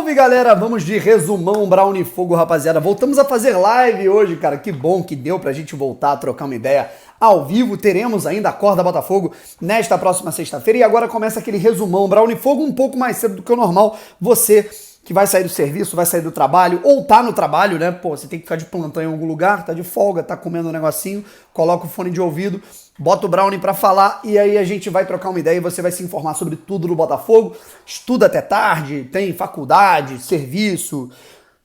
Salve, galera! Vamos de resumão Brown e Fogo, rapaziada. Voltamos a fazer live hoje, cara. Que bom que deu pra gente voltar a trocar uma ideia ao vivo. Teremos ainda a Corda Botafogo nesta próxima sexta-feira. E agora começa aquele resumão Brown e Fogo um pouco mais cedo do que o normal. Você que vai sair do serviço, vai sair do trabalho, ou tá no trabalho, né? Pô, você tem que ficar de plantão em algum lugar, tá de folga, tá comendo um negocinho, coloca o fone de ouvido, bota o Brownie pra falar e aí a gente vai trocar uma ideia e você vai se informar sobre tudo do Botafogo. Estuda até tarde, tem faculdade, serviço.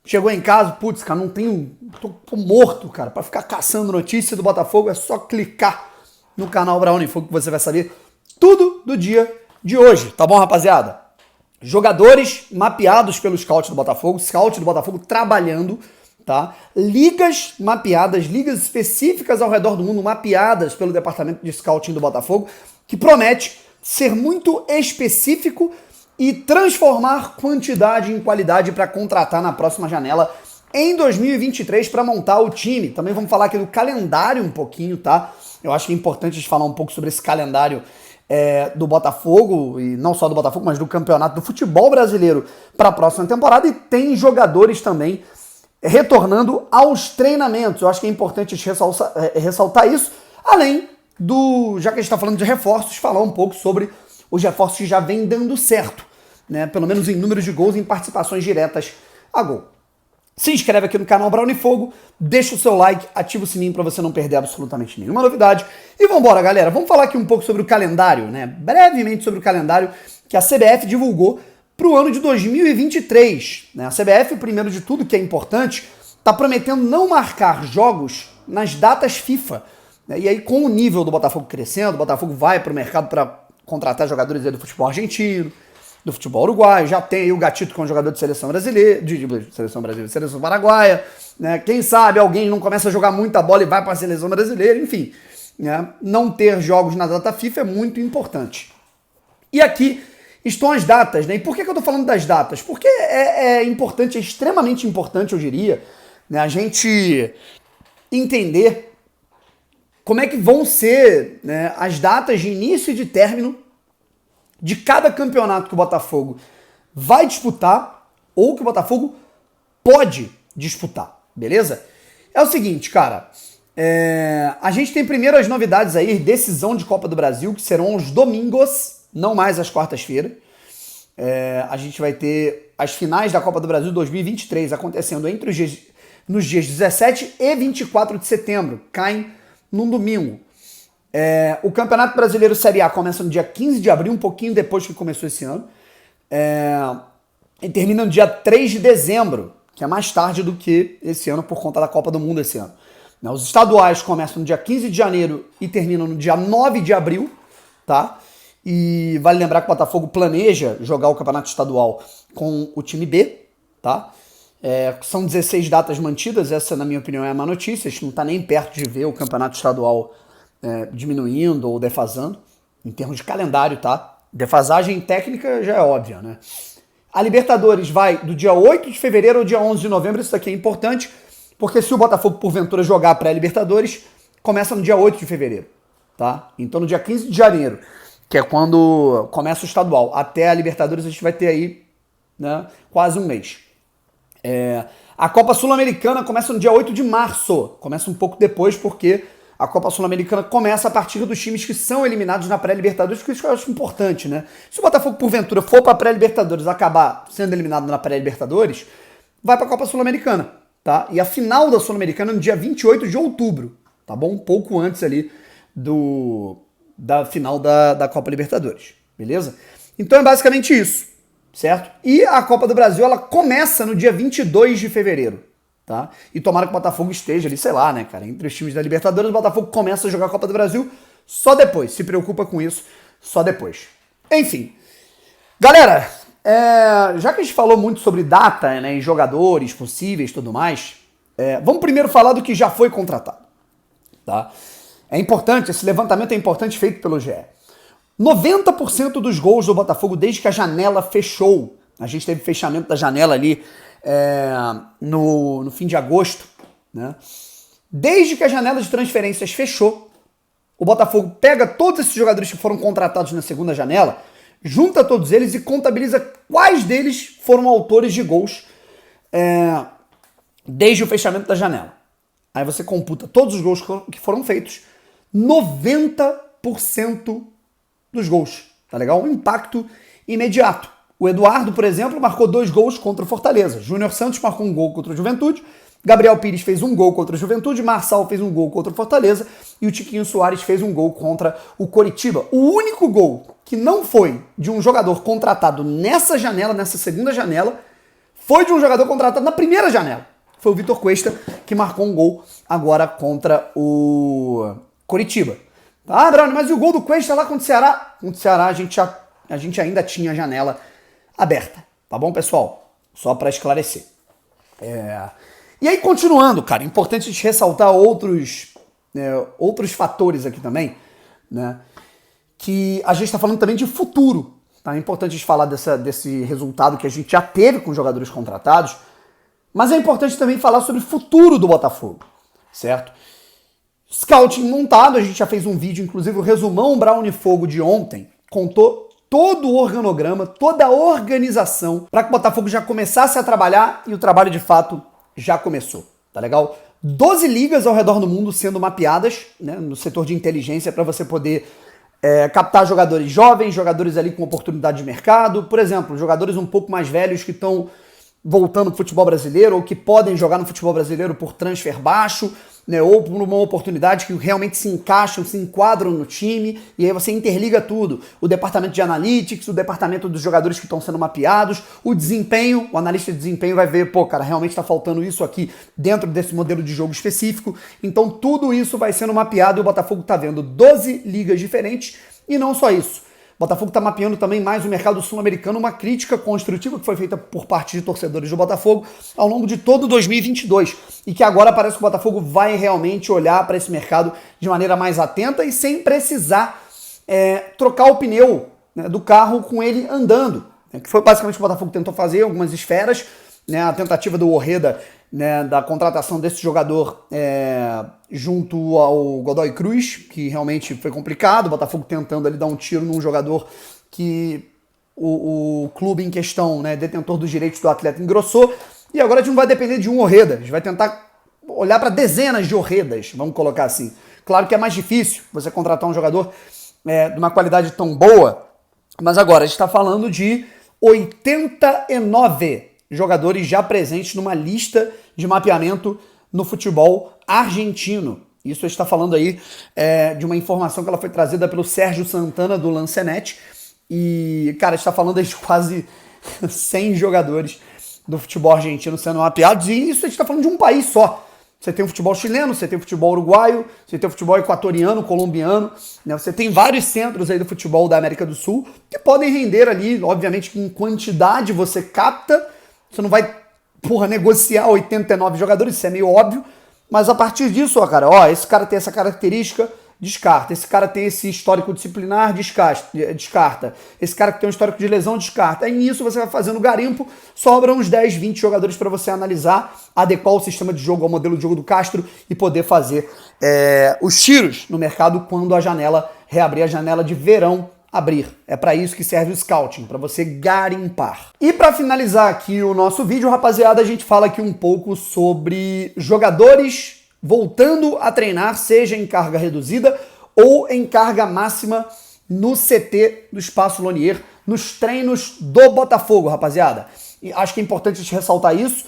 Chegou em casa, putz, cara, não tenho... Tô morto, cara. Pra ficar caçando notícia do Botafogo é só clicar no canal Brownie Fogo que você vai saber tudo do dia de hoje, tá bom, rapaziada? Jogadores mapeados pelo scout do Botafogo trabalhando, tá? Ligas mapeadas, ligas específicas ao redor do mundo mapeadas pelo departamento de scouting do Botafogo, que promete ser muito específico e transformar quantidade em qualidade para contratar na próxima janela em 2023 para montar o time. Também vamos falar aqui do calendário um pouquinho, tá? Eu acho que é importante a gente falar um pouco sobre esse calendário do Botafogo, e não só do Botafogo, mas do campeonato do futebol brasileiro para a próxima temporada, e tem jogadores também retornando aos treinamentos. Eu acho que é importante ressaltar isso, além do, já que a gente está falando de reforços, falar um pouco sobre os reforços que já vêm dando certo, né? Pelo menos em números de gols e em participações diretas a gol. Se inscreve aqui no canal Brown e Fogo, deixa o seu like, ativa o sininho para você não perder absolutamente nenhuma novidade. E vambora, galera. Vamos falar aqui um pouco sobre o calendário, né? Brevemente sobre o calendário que a CBF divulgou para o ano de 2023. Né? A CBF, primeiro de tudo, que é importante, está prometendo não marcar jogos nas datas FIFA. Né? E aí, com o nível do Botafogo crescendo, o Botafogo vai para o mercado para contratar jogadores do futebol argentino, do futebol uruguaio, já tem aí o Gatito, que é um jogador de seleção brasileira, seleção paraguaia, né? Quem sabe alguém não começa a jogar muita bola e vai para a seleção brasileira, enfim, né? Não ter jogos na data FIFA é muito importante. E aqui estão as datas, né? E por que eu tô falando das datas? Porque é importante, é extremamente importante, eu diria, né? A gente entender como é que vão ser, né, as datas de início e de término de cada campeonato que o Botafogo vai disputar ou que o Botafogo pode disputar, beleza? É o seguinte, cara, a gente tem primeiro as novidades aí, decisão de Copa do Brasil, que serão aos domingos, não mais às quartas-feiras. A gente vai ter as finais da Copa do Brasil 2023 acontecendo nos dias 17 e 24 de setembro, caem num domingo. O Campeonato Brasileiro Série A começa no dia 15 de abril, um pouquinho depois que começou esse ano, e termina no dia 3 de dezembro, que é mais tarde do que esse ano por conta da Copa do Mundo esse ano. Os estaduais começam no dia 15 de janeiro e terminam no dia 9 de abril, tá? E vale lembrar que o Botafogo planeja jogar o Campeonato Estadual com o time B, tá? São 16 datas mantidas, essa na minha opinião é a má notícia, a gente não está nem perto de ver o Campeonato Estadual diminuindo ou defasando, em termos de calendário, tá? Defasagem técnica já é óbvia, né? A Libertadores vai do dia 8 de fevereiro ao dia 11 de novembro, isso aqui é importante, porque se o Botafogo, porventura, jogar a pré-Libertadores, começa no dia 8 de fevereiro, tá? Então no dia 15 de janeiro, que é quando começa o estadual, até a Libertadores a gente vai ter aí, né, quase um mês. A Copa Sul-Americana começa no dia 8 de março, começa um pouco depois, porque a Copa Sul-Americana começa a partir dos times que são eliminados na pré-Libertadores, porque isso eu acho importante, né? Se o Botafogo, porventura, for para a pré-Libertadores acabar sendo eliminado na pré-Libertadores, vai para a Copa Sul-Americana, tá? E a final da Sul-Americana é no dia 28 de outubro, tá bom? Um pouco antes ali da final da Copa Libertadores, beleza? Então é basicamente isso, certo? E a Copa do Brasil, ela começa no dia 22 de fevereiro. Tá? E tomara que o Botafogo esteja ali, sei lá, né, cara, entre os times da Libertadores, o Botafogo começa a jogar a Copa do Brasil só depois, se preocupa com isso só depois. Enfim, galera, já que a gente falou muito sobre data, né, e jogadores possíveis e tudo mais, vamos primeiro falar do que já foi contratado, tá? É importante, esse levantamento é importante, feito pelo GE. 90% dos gols do Botafogo desde que a janela fechou, a gente teve fechamento da janela ali no fim de agosto, né? Desde que a janela de transferências fechou, o Botafogo pega todos esses jogadores que foram contratados na segunda janela, junta todos eles e contabiliza quais deles foram autores de gols desde o fechamento da janela. Aí você computa todos os gols que foram feitos, 90% dos gols, tá legal? Um impacto imediato. O Eduardo, por exemplo, marcou 2 gols contra o Fortaleza. Júnior Santos marcou um gol contra o Juventude. Gabriel Pires fez um gol contra o Juventude. Marçal fez um gol contra o Fortaleza. E o Tiquinho Soares fez um gol contra o Coritiba. O único gol que não foi de um jogador contratado nessa janela, nessa segunda janela, foi de um jogador contratado na primeira janela. Foi o Vitor Cuesta, que marcou um gol agora contra o Coritiba. Ah, Brownie, mas e o gol do Cuesta lá contra o Ceará? Contra o Ceará a gente ainda tinha a janela aberta, tá bom, pessoal? Só para esclarecer. E aí, continuando, cara, importante a gente ressaltar outros fatores aqui também, né? Que a gente está falando também de futuro, tá? É importante a gente falar desse resultado que a gente já teve com jogadores contratados, mas é importante também falar sobre o futuro do Botafogo, certo? Scouting montado, a gente já fez um vídeo, inclusive o resumão Brown e Fogo de ontem, contou todo o organograma, toda a organização para que o Botafogo já começasse a trabalhar e o trabalho de fato já começou, tá legal? 12 ligas ao redor do mundo sendo mapeadas, né, no setor de inteligência para você poder captar jogadores jovens, jogadores ali com oportunidade de mercado, por exemplo, jogadores um pouco mais velhos que estão voltando para o futebol brasileiro ou que podem jogar no futebol brasileiro por transfer baixo, né, ou por uma oportunidade que realmente se encaixam, se enquadram no time, e aí você interliga tudo. O departamento de analytics, o departamento dos jogadores que estão sendo mapeados, o desempenho, o analista de desempenho vai ver, pô, cara, realmente está faltando isso aqui dentro desse modelo de jogo específico. Então tudo isso vai sendo mapeado e o Botafogo está vendo 12 ligas diferentes, e não só isso. O Botafogo está mapeando também mais o mercado sul-americano, uma crítica construtiva que foi feita por parte de torcedores do Botafogo ao longo de todo 2022 e que agora parece que o Botafogo vai realmente olhar para esse mercado de maneira mais atenta e sem precisar trocar o pneu, né, do carro com ele andando, né, que foi basicamente o que o Botafogo tentou fazer, algumas esferas, né, a tentativa do Orreda, né, da contratação desse jogador junto ao Godoy Cruz, que realmente foi complicado, o Botafogo tentando ali dar um tiro num jogador que o clube em questão, né, detentor dos direitos do atleta, engrossou, e agora a gente não vai depender de um Orreda, a gente vai tentar olhar para dezenas de Orredas, vamos colocar assim. Claro que é mais difícil você contratar um jogador de uma qualidade tão boa, mas agora a gente está falando de 89 jogadores já presentes numa lista de mapeamento no futebol argentino. Isso está falando aí de uma informação que ela foi trazida pelo Sérgio Santana do Lancenet. E, cara, está falando aí de quase 100 jogadores do futebol argentino sendo mapeados. E isso a gente está falando de um país só. Você tem o futebol chileno, você tem o futebol uruguaio, você tem o futebol equatoriano, colombiano, né? Você tem vários centros aí do futebol da América do Sul que podem render ali, obviamente que em quantidade você capta. Você não vai, negociar 89 jogadores, isso é meio óbvio, mas a partir disso, esse cara tem essa característica, descarta. Esse cara tem esse histórico disciplinar, descarta. Esse cara que tem um histórico de lesão, descarta. Aí nisso você vai fazendo garimpo, sobram uns 10, 20 jogadores para você analisar, adequar o sistema de jogo ao modelo de jogo do Castro e poder fazer os tiros no mercado quando a janela reabrir, a janela de verão abrir. É para isso que serve o scouting, para você garimpar. E para finalizar aqui o nosso vídeo, rapaziada, a gente fala aqui um pouco sobre jogadores voltando a treinar, seja em carga reduzida ou em carga máxima no CT do Espaço Lonier, nos treinos do Botafogo, rapaziada. E acho que é importante a gente ressaltar isso,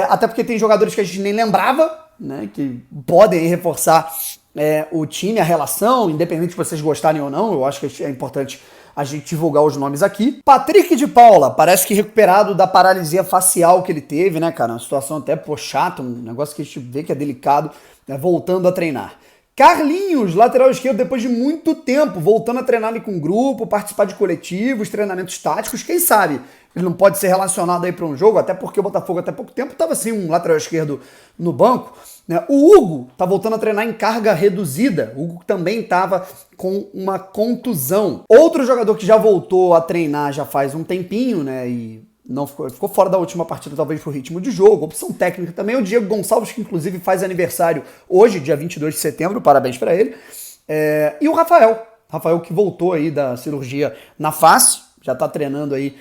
até porque tem jogadores que a gente nem lembrava, né, que podem reforçar o time, a relação, independente de vocês gostarem ou não. Eu acho que é importante a gente divulgar os nomes aqui. Patrick de Paula, parece que recuperado da paralisia facial que ele teve, né, cara? Uma situação até, chata, um negócio que a gente vê que é delicado, né, voltando a treinar. Carlinhos, lateral esquerdo, depois de muito tempo, voltando a treinar ali com o grupo, participar de coletivos, treinamentos táticos, quem sabe ele não pode ser relacionado aí para um jogo, até porque o Botafogo até pouco tempo estava sem um lateral esquerdo no banco, né? O Hugo tá voltando a treinar em carga reduzida, o Hugo também estava com uma contusão. Outro jogador que já voltou a treinar já faz um tempinho, né, e não ficou fora da última partida, talvez por ritmo de jogo, opção técnica também, o Diego Gonçalves, que inclusive faz aniversário hoje, dia 22 de setembro, parabéns para ele, e o Rafael que voltou aí da cirurgia na face, já tá treinando aí,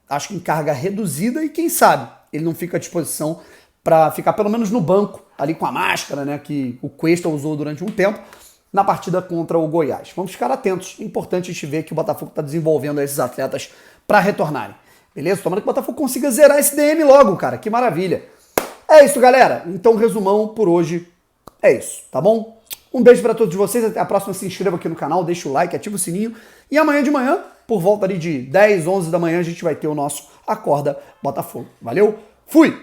acho que em carga reduzida, e quem sabe ele não fica à disposição para ficar pelo menos no banco, ali com a máscara, né, que o Cuesta usou durante um tempo, na partida contra o Goiás. Vamos ficar atentos, é importante a gente ver que o Botafogo está desenvolvendo esses atletas para retornarem. Beleza? Tomara que o Botafogo consiga zerar esse DM logo, cara, que maravilha. É isso, galera. Então, resumão por hoje é isso, tá bom? Um beijo para todos vocês, até a próxima. Se inscreva aqui no canal, deixa o like, ativa o sininho. E amanhã de manhã, por volta ali de 10, 11 da manhã, a gente vai ter o nosso Acorda Botafogo. Valeu? Fui!